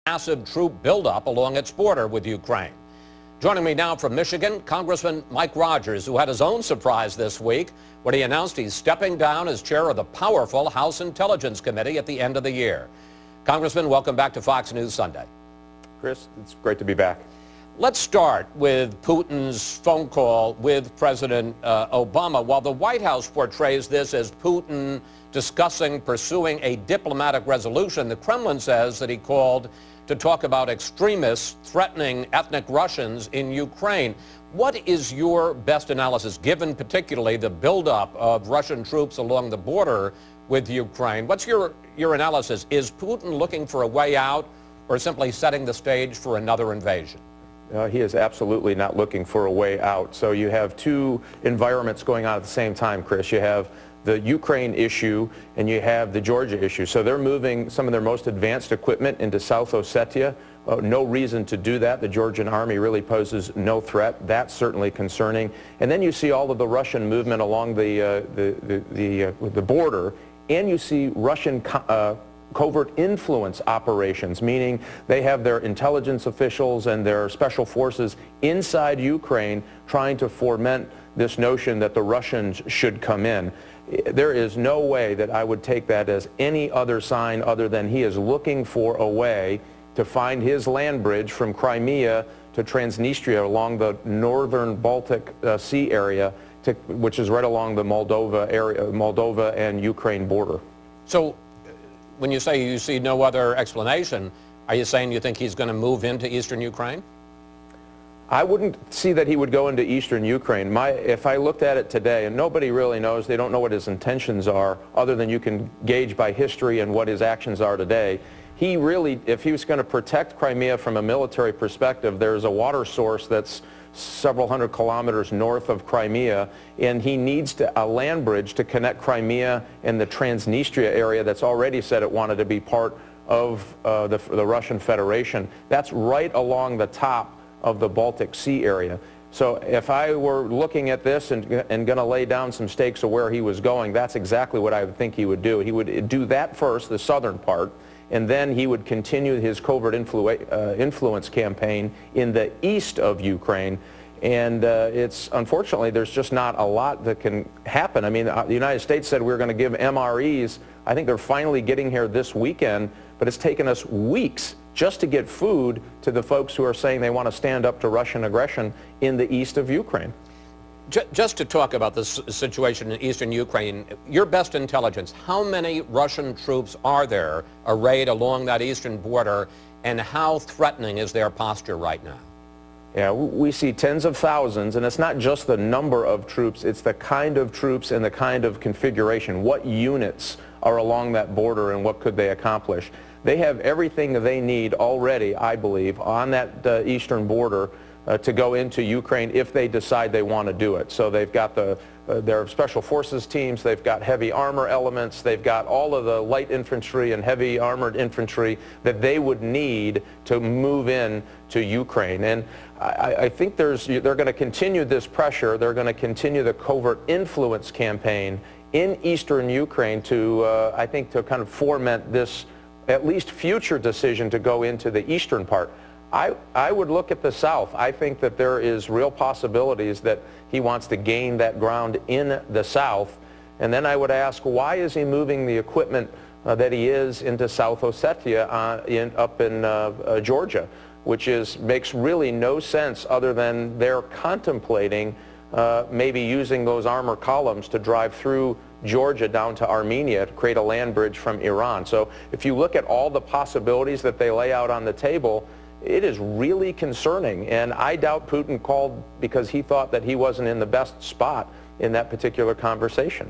massive troop buildup along its border with Ukraine. Joining me now from Michigan, Congressman Mike Rogers, who had his own surprise this week when he announced he's stepping down as chair of the powerful House Intelligence Committee at the end of the year. Congressman, welcome back to Fox News Sunday. Chris, it's great to be back. Let's start with Putin's phone call with President Obama. While the White House portrays this as Putin discussing pursuing a diplomatic resolution, the Kremlin says that he called to talk about extremists threatening ethnic Russians in Ukraine. What is your best analysis, given particularly the buildup of Russian troops along the border with Ukraine? What's your analysis? Is Putin looking for a way out or simply setting the stage for another invasion? He is absolutely not looking for a way out. So you have two environments going on at the same time, Chris. You have the Ukraine issue and you have the Georgia issue. So they're moving some of their most advanced equipment into South Ossetia. No reason to do that. The Georgian army really poses no threat. That's certainly concerning. And then you see all of the Russian movement along the border, and you see Russian covert influence operations, meaning they have their intelligence officials and their special forces inside Ukraine trying to foment this notion that the Russians should come in. There is no way that I would take that as any other sign other than he is looking for a way to find his land bridge from Crimea to Transnistria along the northern Baltic Sea area, which is right along the Moldova and Ukraine border. So when you say you see no other explanation, are you saying you think he's going to move into eastern Ukraine? I wouldn't see that he would go into eastern Ukraine. If I looked at it today, and nobody really knows, they don't know what his intentions are, other than you can gauge by history and what his actions are today. He really, if he was going to protect Crimea from a military perspective, there's a water source that's several hundred kilometers north of Crimea, and he needs a land bridge to connect Crimea and the Transnistria area that's already said it wanted to be part of the Russian Federation. That's right along the top of the Baltic Sea area. So if I were looking at this and going to lay down some stakes of where he was going, that's exactly what I would think he would do. He would do that first, the southern part, and then he would continue his covert influence campaign in the east of Ukraine. And unfortunately, there's just not a lot that can happen. I mean, the United States said we were going to give MREs. I think they're finally getting here this weekend, but it's taken us weeks just to get food to the folks who are saying they want to stand up to Russian aggression in the east of Ukraine. Just to talk about this situation in eastern Ukraine, your best intelligence, how many Russian troops are there arrayed along that eastern border, and how threatening is their posture right now? Yeah, we see tens of thousands, and it's not just the number of troops, it's the kind of troops and the kind of configuration. What units are along that border and what could they accomplish? They have everything they need already, I believe, on that eastern border to go into Ukraine if they decide they want to do it. So they've got their special forces teams, they've got heavy armor elements, they've got all of the light infantry and heavy armored infantry that they would need to move in to Ukraine. And I think they're going to continue this pressure. They're going to continue the covert influence campaign in eastern Ukraine to, I think, to kind of foment this at least future decision to go into the eastern part. I would look at the south. I think that there is real possibilities that he wants to gain that ground in the south. And then I would ask, why is he moving the equipment that he is into South Ossetia up in Georgia, which makes really no sense other than they're contemplating maybe using those armor columns to drive through Georgia down to Armenia to create a land bridge from Iran. So if you look at all the possibilities that they lay out on the table, it is really concerning, and I doubt Putin called because he thought that he wasn't in the best spot in that particular conversation.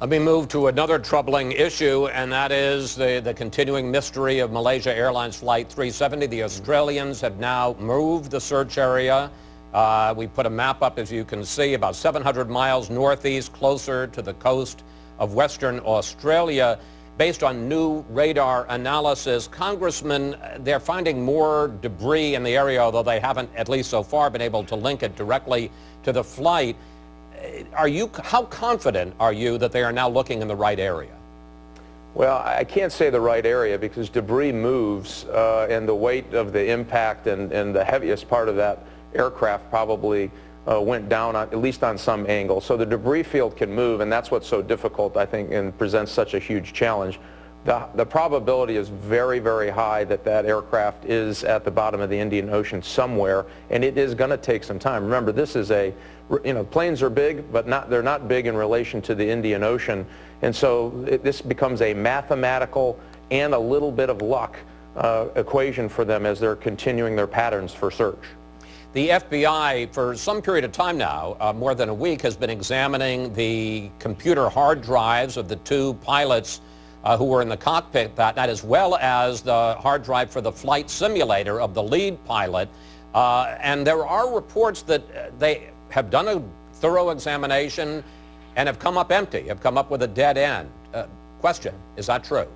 Let me move to another troubling issue, and that is the continuing mystery of Malaysia Airlines Flight 370. The Australians have now moved the search area. We put a map up, as you can see, about 700 miles northeast, closer to the coast of Western Australia. Based on new radar analysis, Congressman, they're finding more debris in the area, although they haven't, at least so far, been able to link it directly to the flight. How confident are you that they are now looking in the right area? Well, I can't say the right area because debris moves and the weight of the impact and the heaviest part of that aircraft probably went down at least on some angle. So the debris field can move, and that's what's so difficult, I think, and presents such a huge challenge. The probability is very, very high that that aircraft is at the bottom of the Indian Ocean somewhere, and it is going to take some time. Remember, this is planes are big, but they're not big in relation to the Indian Ocean, and so this becomes a mathematical and a little bit of luck equation for them as they're continuing their patterns for search. The FBI, for some period of time now, more than a week, has been examining the computer hard drives of the two pilots who were in the cockpit that night, as well as the hard drive for the flight simulator of the lead pilot. And there are reports that they have done a thorough examination and have come up empty, have come up with a dead end. Question, is that true?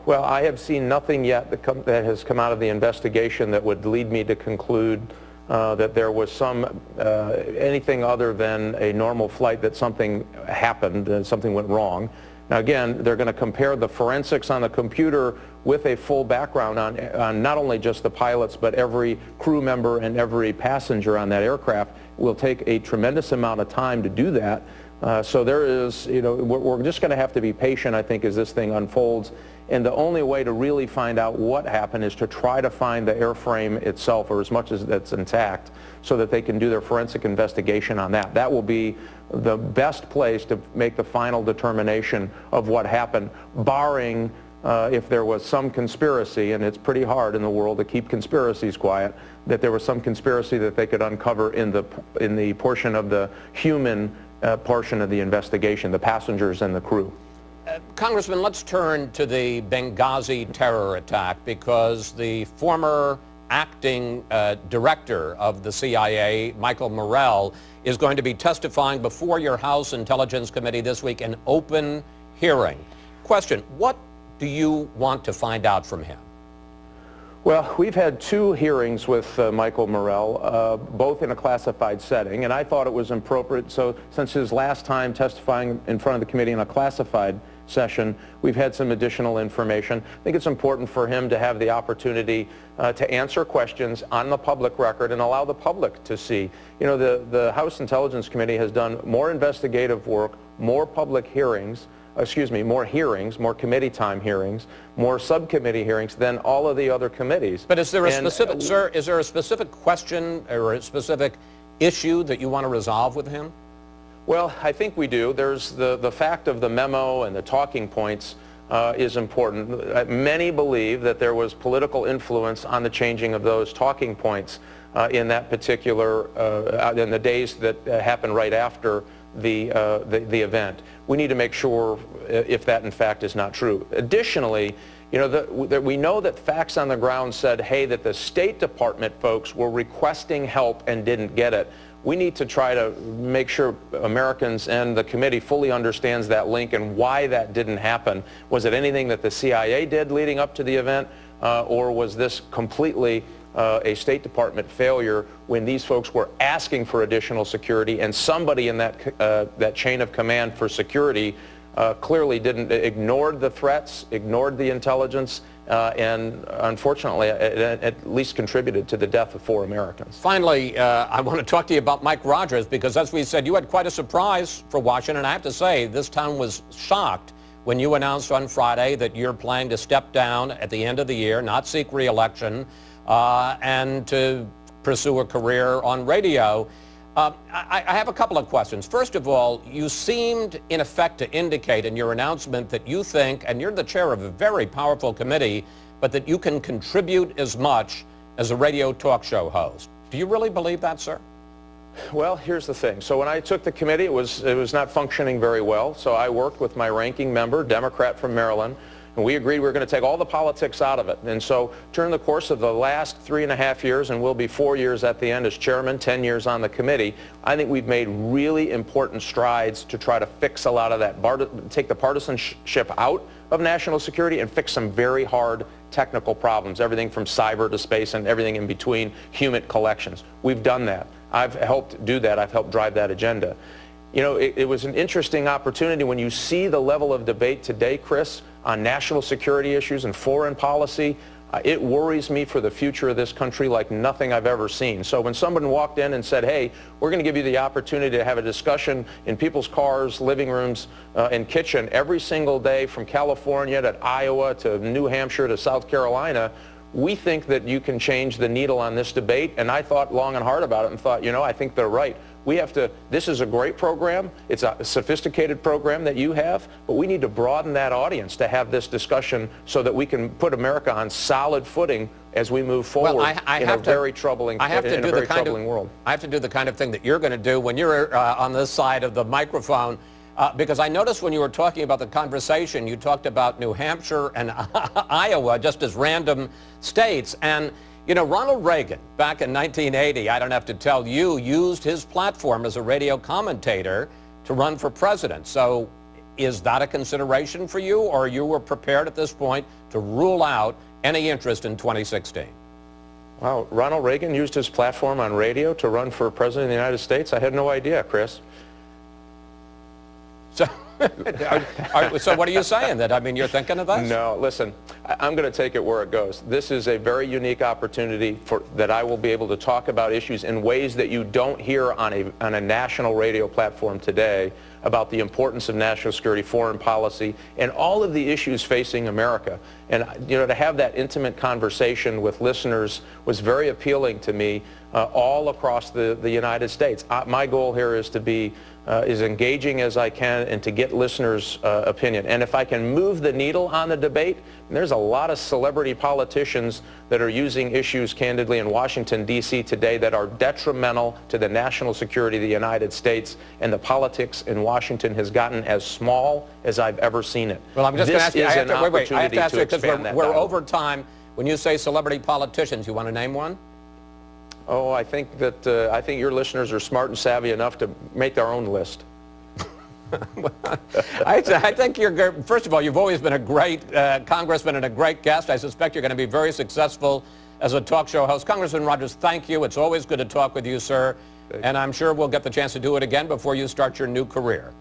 Well, I have seen nothing yet that has come out of the investigation that would lead me to conclude that there was anything other than a normal flight, that something happened, something went wrong. Now again, they're going to compare the forensics on the computer with a full background on not only just the pilots, but every crew member and every passenger on that aircraft. Will take a tremendous amount of time to do that. So there is, we're just going to have to be patient, I think, as this thing unfolds. And the only way to really find out what happened is to try to find the airframe itself, or as much as that's intact, so that they can do their forensic investigation on that. That will be the best place to make the final determination of what happened, barring if there was some conspiracy, and it's pretty hard in the world to keep conspiracies quiet, that there was some conspiracy that they could uncover in the portion of the human portion of the investigation, the passengers and the crew. Congressman, let's turn to the Benghazi terror attack, because the former acting director of the CIA, Michael Morell, is going to be testifying before your House Intelligence Committee this week in open hearing. Question, what do you want to find out from him? Well, we've had two hearings with Michael Morell, both in a classified setting, and I thought it was appropriate. So since his last time testifying in front of the committee in a classified session, we've had some additional information. I think it's important for him to have the opportunity to answer questions on the public record and allow the public to see. The House Intelligence Committee has done more investigative work, more public hearings, more hearings, more committee time hearings, more subcommittee hearings than all of the other committees. But is there a specific, sir, is there a specific question or a specific issue that you want to resolve with him? Well, I think we do. There's the fact of the memo and the talking points is important. Many believe that there was political influence on the changing of those talking points in that particular, in the days that happened right after the event. We need to make sure if that in fact is not true. Additionally, we know that facts on the ground said, hey, that the State Department folks were requesting help and didn't get it. We need to try to make sure Americans and the committee fully understands that link and why that didn't happen. Was it anything that the CIA did leading up to the event, or was this completely a State Department failure when these folks were asking for additional security, and somebody in that chain of command for security clearly ignored the threats, ignored the intelligence, and unfortunately at least contributed to the death of 4 Americans. Finally, I want to talk to you about Mike Rogers, because as we said, you had quite a surprise for Washington. I have to say, this town was shocked when you announced on Friday that you're planning to step down at the end of the year, not seek re-election, and to pursue a career on radio. I have a couple of questions. First of all, you seemed in effect to indicate in your announcement that you think, and you're the chair of a very powerful committee, but that you can contribute as much as a radio talk show host. Do you really believe that, sir? Well, here's the thing. So when I took the committee, it was not functioning very well. So I worked with my ranking member, Democrat from Maryland, and we agreed we were going to take all the politics out of it. And so during the course of the last 3.5 years, and will be 4 years at the end as chairman, 10 years on the committee, I think we've made really important strides to try to fix a lot of that, take the partisanship out of national security and fix some very hard technical problems, everything from cyber to space and everything in between, human collections. We've done that. I've helped do that. I've helped drive that agenda. You know, it was an interesting opportunity when you see the level of debate today, Chris, on national security issues and foreign policy. It worries me for the future of this country like nothing I've ever seen. So when someone walked in and said, hey, we're going to give you the opportunity to have a discussion in people's cars, living rooms, and kitchen every single day from California to Iowa to New Hampshire to South Carolina, we think that you can change the needle on this debate. And I thought long and hard about it and thought, you know, I think they're right. We have to, this is a great program. It's a sophisticated program that you have, but we need to broaden that audience to have this discussion so that we can put America on solid footing as we move forward in a very troubling world. I have to do the kind of thing that you're going to do when you're on this side of the microphone, because I noticed when you were talking about the conversation, you talked about New Hampshire and Iowa just as random states. And you know, Ronald Reagan, back in 1980, I don't have to tell you, used his platform as a radio commentator to run for president. So is that a consideration for you, or you were prepared at this point to rule out any interest in 2016? Wow, Ronald Reagan used his platform on radio to run for president of the United States? I had no idea, Chris. So, so what are you saying? That, I mean, you're thinking of this? No, listen, I'm going to take it where it goes. This is a very unique opportunity that I will be able to talk about issues in ways that you don't hear on a national radio platform today about the importance of national security, foreign policy, and all of the issues facing America. And, you know, to have that intimate conversation with listeners was very appealing to me all across the United States. My goal here is to be as engaging as I can and to get listeners' opinion. And if I can move the needle on the debate, there's a lot of celebrity politicians that are using issues candidly in Washington, D.C. today that are detrimental to the national security of the United States, and the politics in Washington has gotten as small as I've ever seen it. Well, I'm just going to ask you, I have to ask you, because we're over time. When you say celebrity politicians, you want to name one? Oh, I think your listeners are smart and savvy enough to make their own list. I think you're, first of all, you've always been a great congressman and a great guest. I suspect you're going to be very successful as a talk show host. Congressman Rogers, thank you. It's always good to talk with you, sir. And I'm sure we'll get the chance to do it again before you start your new career.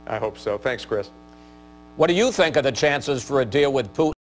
I hope so. Thanks, Chris. What do you think of the chances for a deal with Putin?